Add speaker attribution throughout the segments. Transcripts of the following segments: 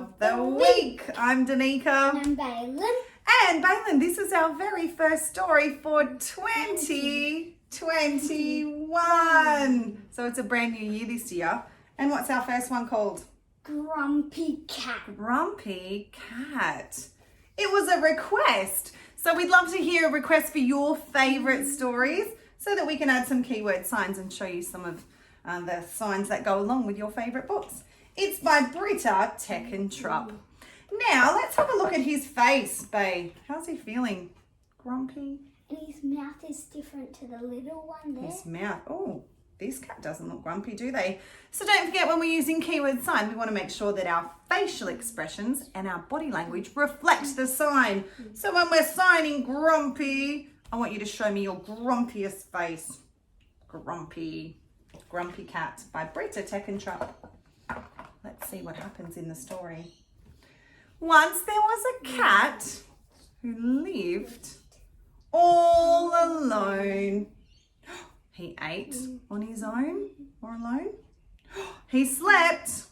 Speaker 1: of the week. I'm Danica.
Speaker 2: And I'm Bailyn.
Speaker 1: And Bailyn, this is our very first story for 2021. So it's a brand new year this year. And what's our first one called?
Speaker 2: Grumpy Cat.
Speaker 1: Grumpy Cat. It was a request. So we'd love to hear a request for your favourite stories so that we can add some keyword signs and show you some of the signs that go along with your favourite books. It's by Britta Teckentrup. Now, let's have a look at his face, babe. How's he feeling? Grumpy?
Speaker 2: And his mouth is different to the little one there.
Speaker 1: His mouth. Oh, this cat doesn't look grumpy, do they? So don't forget, when we're using keyword sign, we want to make sure that our facial expressions and our body language reflect the sign. So when we're signing grumpy, I want you to show me your grumpiest face. Grumpy. Grumpy Cat by Britta Teckentrup. Let's see what happens in the story. Once there was a cat who lived all alone. He ate on his own or alone. He slept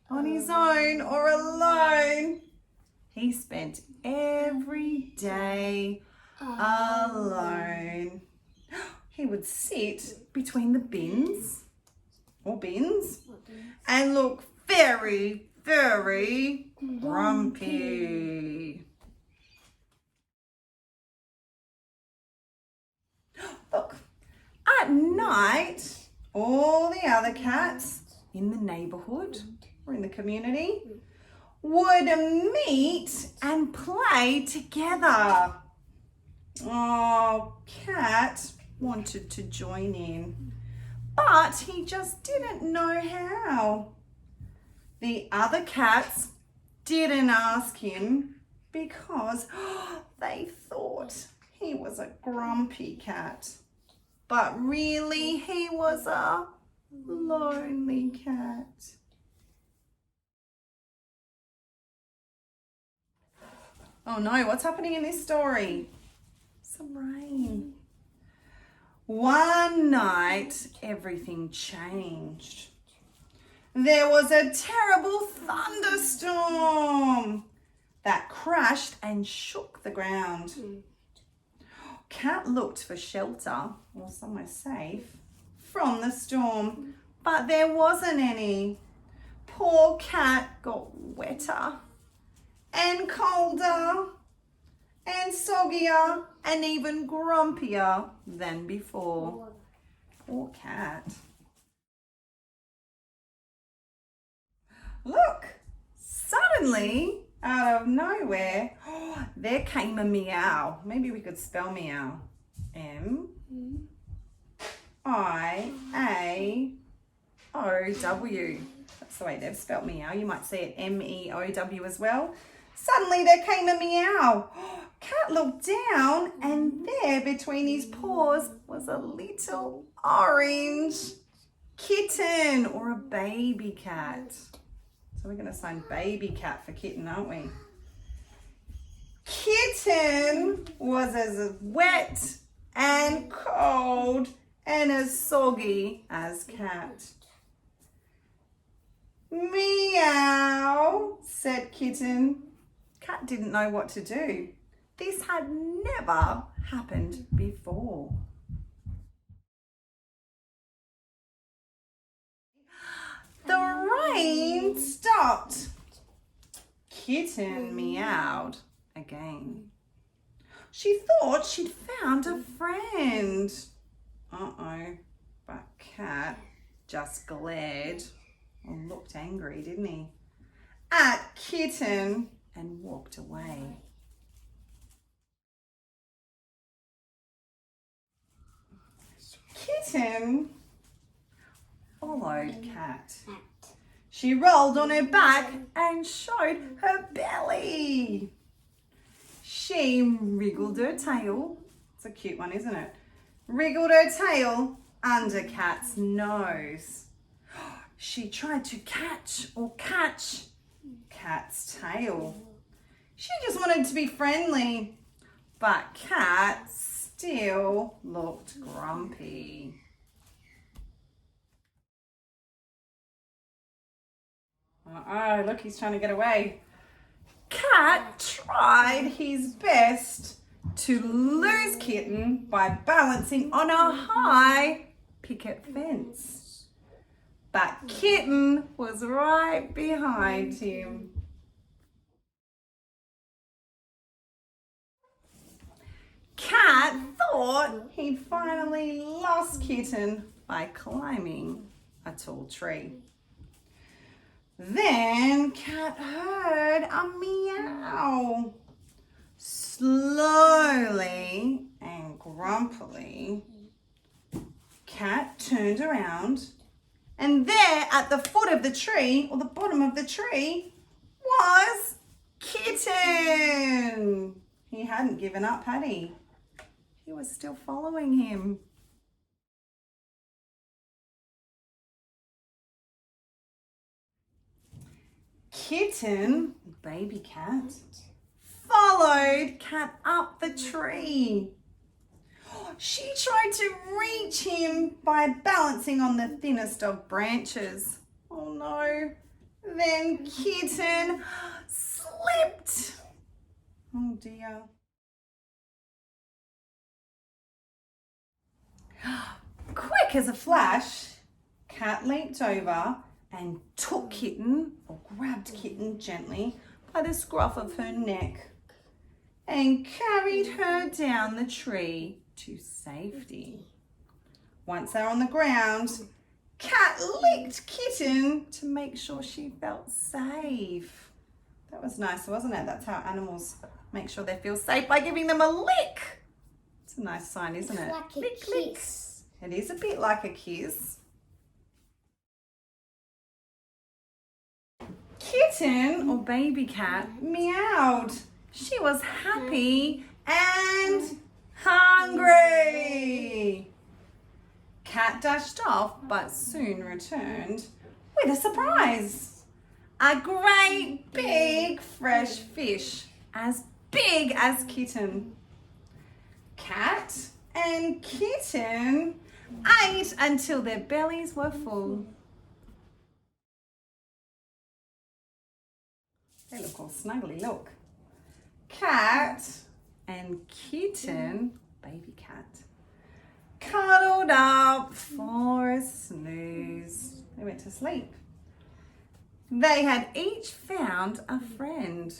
Speaker 1: on his own or alone. He spent every day alone. He would sit between the bins and look very, very grumpy. Look, at night, all the other cats in the neighbourhood or in the community would meet and play together. Oh, Cat wanted to join in, but he just didn't know how. The other cats didn't ask him because they thought he was a grumpy cat. But really, he was a lonely cat. Oh no, what's happening in this story? Some rain. One night, everything changed. There was a terrible thunderstorm that crashed and shook the ground. Cat looked for shelter or somewhere safe from the storm, but there wasn't any. Poor Cat got wetter and colder and soggier and even grumpier than before. Poor Cat. Look, suddenly, out of nowhere, there came a meow. Maybe we could spell meow. M-I-A-O-W. That's the way they've spelled meow. You might see it M-E-O-W as well. Suddenly there came a meow. Cat looked down and there between his paws was a little orange kitten or a baby cat. So we're going to sign baby cat for kitten, aren't we? Kitten was as wet and cold and as soggy as Cat. Meow, said Kitten. Cat didn't know what to do. This had never happened before. The rain stopped. Kitten meowed again. She thought she'd found a friend. Uh-oh, but Cat just glared or looked angry, didn't he? At Kitten and walked away. Kitten followed Cat. She rolled on her back and showed her belly. She wriggled her tail. It's a cute one, isn't it? Wriggled her tail under Cat's nose. She tried to catch Cat's tail. She just wanted to be friendly, but Cat still looked grumpy. Uh-oh, look, he's trying to get away. Cat tried his best to lose Kitten by balancing on a high picket fence. But Kitten was right behind him. Cat thought he'd finally lost Kitten by climbing a tall tree. Then Cat heard a meow. Slowly and grumpily, Cat turned around, and there at the foot of the tree, or the bottom of the tree, was Kitten. He hadn't given up, had he? He was still following him. Kitten, baby cat, followed Cat up the tree. She tried to reach him by balancing on the thinnest of branches. Oh no. Then Kitten slipped. Oh dear. Quick as a flash, Cat leaped over and took Kitten, or grabbed Kitten gently by the scruff of her neck and carried her down the tree to safety. Once they're on the ground, Cat licked Kitten to make sure she felt safe. That was nice, wasn't it? That's how animals make sure they feel safe, by giving them a lick. It's a nice sign, isn't it?
Speaker 2: Like a
Speaker 1: lick,
Speaker 2: kiss.
Speaker 1: Lick. It is a bit like a kiss. Kitten, or baby cat, meowed. She was happy and hungry. Cat dashed off, but soon returned with a surprise. A great big fresh fish, as big as Kitten. Cat and Kitten ate until their bellies were full. They look all snuggly, look. Cat and Kitten, baby cat, cuddled up for a snooze. They went to sleep. They had each found a friend.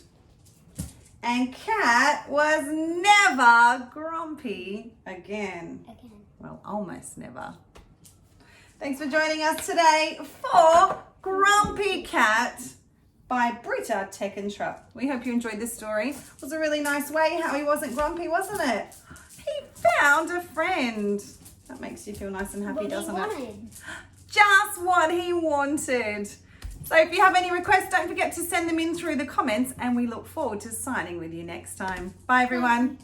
Speaker 1: And Cat was never grumpy again. Well, almost never. Thanks for joining us today for Grumpy Cat by Britta Teckentrup. We hope you enjoyed this story. It was a really nice way how he wasn't grumpy, wasn't it? He found a friend. That makes you feel nice and happy, doesn't it? Just what he wanted. So if you have any requests, don't forget to send them in through the comments, and we look forward to signing with you next time. Bye everyone.